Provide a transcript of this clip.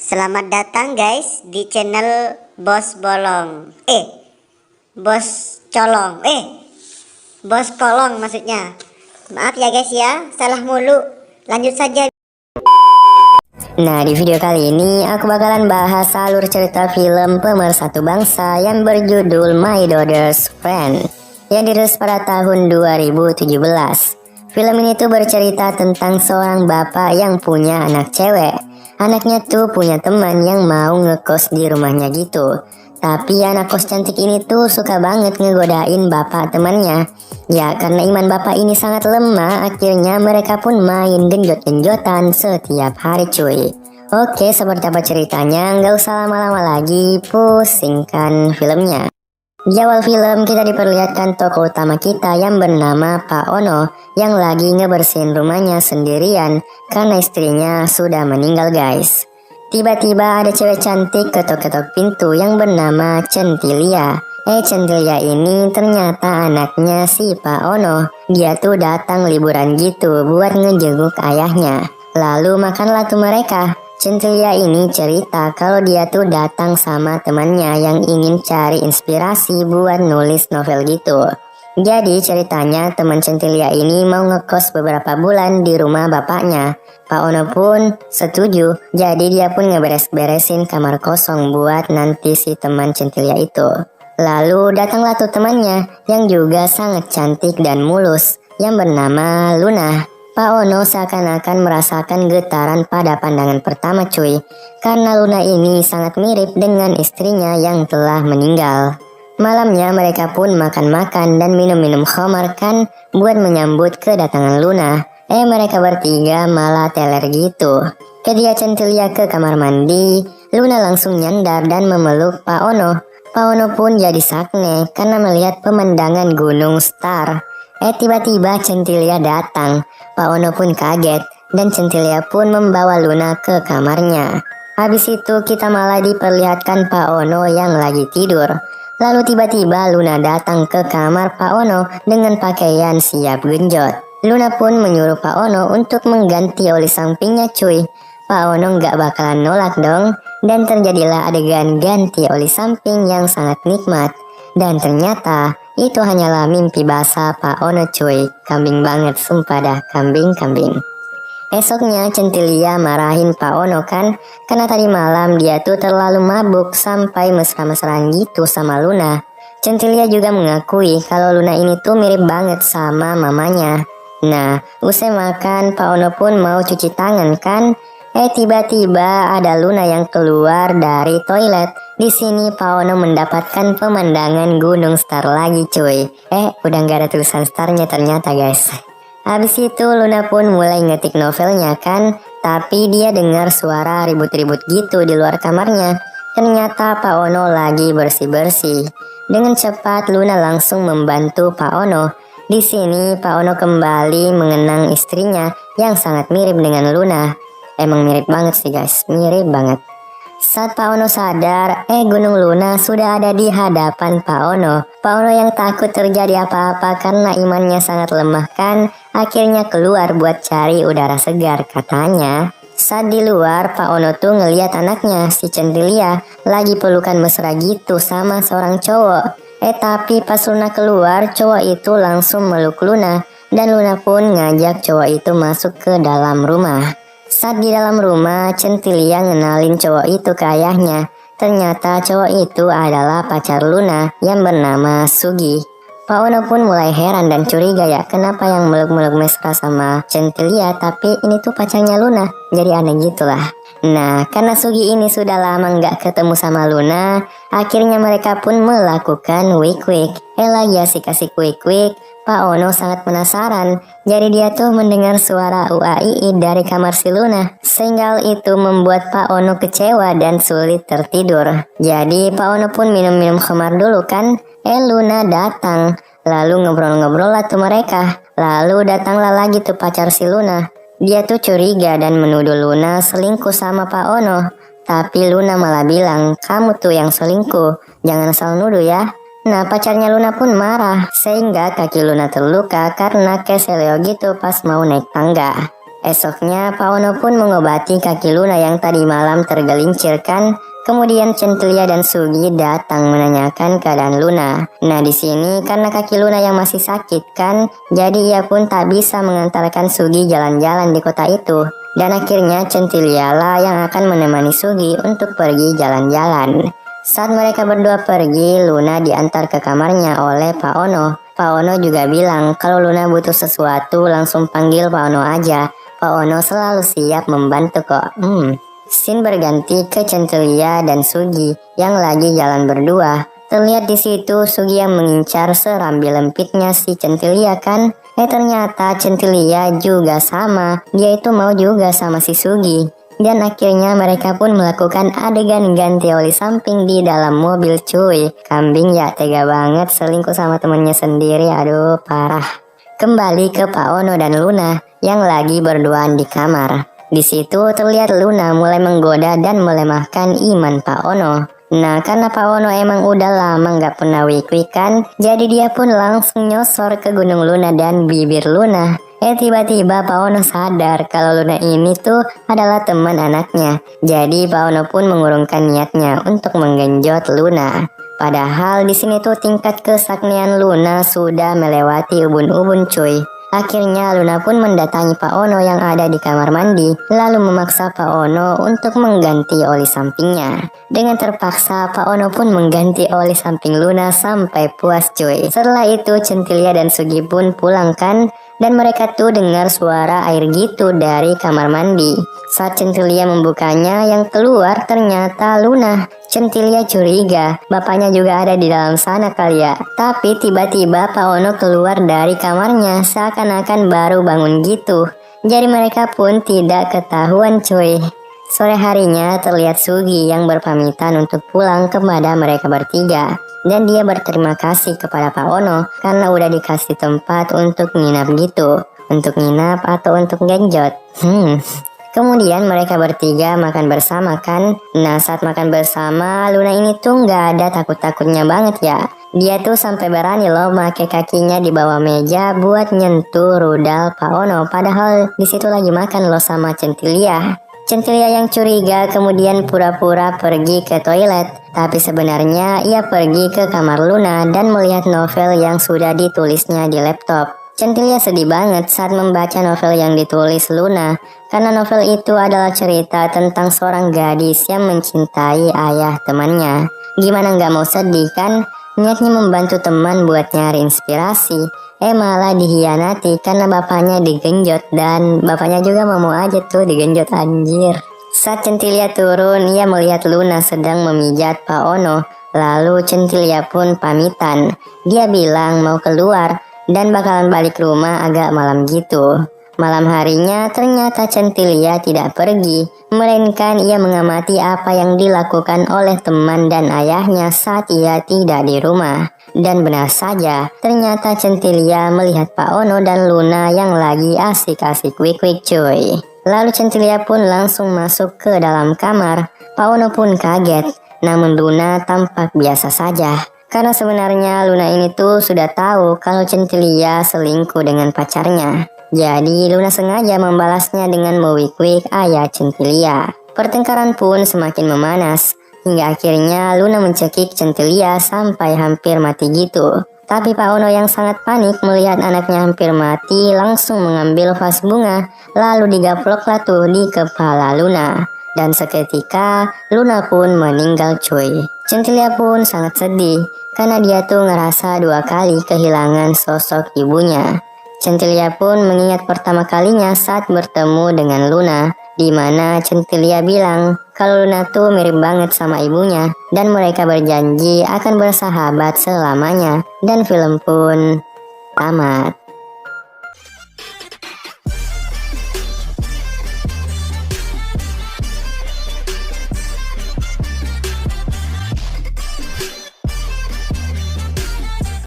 Selamat datang guys di channel Bos Bolong. Bos Colong. Bos Kolong maksudnya. Maaf ya guys ya, salah mulu. Lanjut saja. Nah, di video kali ini aku bakalan bahas alur cerita film pemersatu bangsa yang berjudul My Daughter's Friend yang dirilis pada tahun 2017. Film ini tuh bercerita tentang seorang bapak yang punya anak cewek. Anaknya tuh punya teman yang mau ngekos di rumahnya gitu. Tapi anak kos cantik ini tuh suka banget ngegodain bapak temannya. Ya karena iman bapak ini sangat lemah, akhirnya mereka pun main genjot-genjotan setiap hari cuy. Oke, seperti apa ceritanya? Nggak usah lama-lama lagi, pusingkan filmnya. Di awal film kita diperlihatkan tokoh utama kita yang bernama Pak Ono yang lagi ngebersihin rumahnya sendirian karena istrinya sudah meninggal guys. Tiba-tiba ada cewek cantik ketok-ketok pintu yang bernama Centilia. Centilia ini ternyata anaknya si Pak Ono. Dia tuh datang liburan gitu buat ngejenguk ayahnya. Lalu makanlah tuh mereka. Centilia ini cerita kalau dia tuh datang sama temannya yang ingin cari inspirasi buat nulis novel gitu. Jadi ceritanya teman Centilia ini mau ngekos beberapa bulan di rumah bapaknya. Pak Ono pun setuju, jadi dia pun ngeberes-beresin kamar kosong buat nanti si teman Centilia itu. Lalu datanglah tuh temannya yang juga sangat cantik dan mulus yang bernama Luna. Pak Ono seakan-akan merasakan getaran pada pandangan pertama cuy, karena Luna ini sangat mirip dengan istrinya yang telah meninggal. Malamnya mereka pun makan-makan dan minum-minum khamar kan buat menyambut kedatangan Luna. Mereka bertiga malah teler gitu. Ketika Centilia ke kamar mandi, Luna langsung nyandar dan memeluk Pak Ono. Pak Ono pun jadi sakne karena melihat pemandangan gunung Star. Tiba-tiba Centilia datang. Pak Ono pun kaget dan Centilia pun membawa Luna ke kamarnya. Habis itu kita malah diperlihatkan Pak Ono yang lagi tidur. Lalu tiba-tiba Luna datang ke kamar Pak Ono dengan pakaian siap genjot. Luna pun menyuruh Pak Ono untuk mengganti oli sampingnya cuy. Pak Ono nggak bakalan nolak dong. Dan terjadilah adegan ganti oli samping yang sangat nikmat. Dan ternyata itu hanyalah mimpi basah Pak Ono cuy. Kambing banget sumpah dah, kambing. Esoknya Centilia marahin Pak Ono kan, karena tadi malam dia tuh terlalu mabuk sampai mesra-mesraan gitu sama Luna. Centilia juga mengakui kalau Luna ini tuh mirip banget sama mamanya. Nah, usai makan Pak Ono pun mau cuci tangan kan. Tiba-tiba ada Luna yang keluar dari toilet. Di sini Pak Ono mendapatkan pemandangan gunung Star lagi cuy. Udah nggak ada tulisan starnya ternyata guys. Habis itu Luna pun mulai ngetik novelnya kan, tapi dia dengar suara ribut-ribut gitu di luar kamarnya. Ternyata Pak Ono lagi bersih-bersih. Dengan cepat Luna langsung membantu Pak Ono. Di sini Pak Ono kembali mengenang istrinya yang sangat mirip dengan Luna. Emang mirip banget sih guys, mirip banget. Saat Pak Ono sadar, Gunung Luna sudah ada di hadapan Pak Ono. Pak Ono yang takut terjadi apa-apa karena imannya sangat lemah kan, akhirnya keluar buat cari udara segar katanya. Saat di luar, Pak Ono tuh ngeliat anaknya, si Centilia, lagi pelukan mesra gitu sama seorang cowok. Tapi pas Luna keluar, cowok itu langsung meluk Luna, dan Luna pun ngajak cowok itu masuk ke dalam rumah. Saat di dalam rumah, Centilia ngenalin cowok itu ke ayahnya. Ternyata cowok itu adalah pacar Luna yang bernama Sugi. Pak Ono pun mulai heran dan curiga ya, kenapa yang meluk-meluk mesra sama Centilia tapi ini tuh pacarnya Luna. Jadi aneh gitulah. Nah, karena Sugi ini sudah lama nggak ketemu sama Luna, akhirnya mereka pun melakukan wik-wik. Lagi asik-asik wik-wik, Pak Ono sangat penasaran. Jadi dia tuh mendengar suara UAII dari kamar si Luna. Sehingga hal itu membuat Pak Ono kecewa dan sulit tertidur. Jadi Pak Ono pun minum-minum khamar dulu kan. Luna datang. Lalu ngobrol-ngobrol lah tuh mereka. Lalu datanglah lagi tuh pacar si Luna. Dia tuh curiga dan menuduh Luna selingkuh sama Pak Ono. Tapi Luna malah bilang, kamu tuh yang selingkuh. Jangan asal nuduh ya. Nah, pacarnya Luna pun marah, sehingga kaki Luna terluka karena keseleo gitu pas mau naik tangga. Esoknya Pak Ono pun mengobati kaki Luna yang tadi malam tergelincirkan. Kemudian Centilia dan Sugi datang menanyakan keadaan Luna. Nah di sini karena kaki Luna yang masih sakit kan, jadi ia pun tak bisa mengantarkan Sugi jalan-jalan di kota itu. Dan akhirnya Centilia lah yang akan menemani Sugi untuk pergi jalan-jalan. Saat mereka berdua pergi, Luna diantar ke kamarnya oleh Pak Ono. Pak Ono juga bilang kalau Luna butuh sesuatu langsung panggil Pak Ono aja. Pak Ono selalu siap membantu kok. Scene berganti ke Centilia dan Sugi yang lagi jalan berdua. Terlihat di situ Sugi yang mengincar serambi lempitnya si Centilia kan. Ternyata Centilia juga sama. Dia itu mau juga sama si Sugi. Dan akhirnya mereka pun melakukan adegan ganti oli samping di dalam mobil cuy. Kambing ya tega banget selingkuh sama temennya sendiri. Aduh parah. Kembali ke Pak Ono dan Luna yang lagi berduaan di kamar. Di situ terlihat Luna mulai menggoda dan melemahkan iman Pak Ono. Nah karena Pak Ono emang udah lama gak pernah wik-wik kan, jadi dia pun langsung nyosor ke gunung Luna dan bibir Luna. Tiba-tiba Pak Ono sadar kalau Luna ini tuh adalah teman anaknya. Jadi Pak Ono pun mengurungkan niatnya untuk menggenjot Luna. Padahal di sini tuh tingkat kesaktian Luna sudah melewati ubun-ubun cuy. Akhirnya Luna pun mendatangi Pak Ono yang ada di kamar mandi, lalu memaksa Pak Ono untuk mengganti oli sampingnya. Dengan terpaksa Pak Ono pun mengganti oli samping Luna sampai puas cuy. Setelah itu Centilia dan Sugi pun pulang kan, dan mereka tuh dengar suara air gitu dari kamar mandi. Saat Centilia membukanya, yang keluar ternyata Luna. Centilia curiga, bapaknya juga ada di dalam sana kali ya. Tapi tiba-tiba Pak Ono keluar dari kamarnya seakan-akan baru bangun gitu. Jadi mereka pun tidak ketahuan cuy. Sore harinya terlihat Sugi yang berpamitan untuk pulang kepada mereka bertiga. Dan dia berterima kasih kepada Pak Ono karena udah dikasih tempat untuk nginap gitu. Untuk nginap atau untuk genjot. Kemudian mereka bertiga makan bersama kan. Nah saat makan bersama Luna ini tuh gak ada takut-takutnya banget ya. Dia tuh sampai berani loh pakai kakinya di bawah meja buat nyentuh rudal Pak Ono. Padahal disitu lagi makan loh sama Centilia. Centilia yang curiga kemudian pura-pura pergi ke toilet. Tapi sebenarnya ia pergi ke kamar Luna dan melihat novel yang sudah ditulisnya di laptop. Centilia sedih banget saat membaca novel yang ditulis Luna. Karena novel itu adalah cerita tentang seorang gadis yang mencintai ayah temannya. Gimana gak mau sedih kan? Niatnya membantu teman buat nyari inspirasi. Malah dihianati karena bapaknya digenjot. Dan bapaknya juga mau aja tuh digenjot anjir. Saat Centilia turun, ia melihat Luna sedang memijat Pak Ono. Lalu Centilia pun pamitan. Dia bilang mau keluar dan bakalan balik rumah agak malam gitu. Malam harinya ternyata Centilia tidak pergi, melainkan ia mengamati apa yang dilakukan oleh teman dan ayahnya saat ia tidak di rumah. Dan benar saja, ternyata Centilia melihat Pak Ono dan Luna yang lagi asik-asik wik-wik cuy. Lalu Centilia pun langsung masuk ke dalam kamar. Pak Ono pun kaget, namun Luna tampak biasa saja. Karena sebenarnya Luna ini tuh sudah tahu kalau Centilia selingkuh dengan pacarnya. Jadi Luna sengaja membalasnya dengan mewik-wik ayah Centilia. Pertengkaran pun semakin memanas. Hingga akhirnya Luna mencekik Centilia sampai hampir mati gitu. Tapi Pak Ono yang sangat panik melihat anaknya hampir mati langsung mengambil vas bunga. Lalu digaploklah tuh di kepala Luna. Dan seketika Luna pun meninggal cuy. Centilia pun sangat sedih karena dia tuh ngerasa 2 kali kehilangan sosok ibunya. Centilia pun mengingat pertama kalinya saat bertemu dengan Luna, di mana Centilia bilang kalau Luna tuh mirip banget sama ibunya dan mereka berjanji akan bersahabat selamanya. Dan film pun tamat.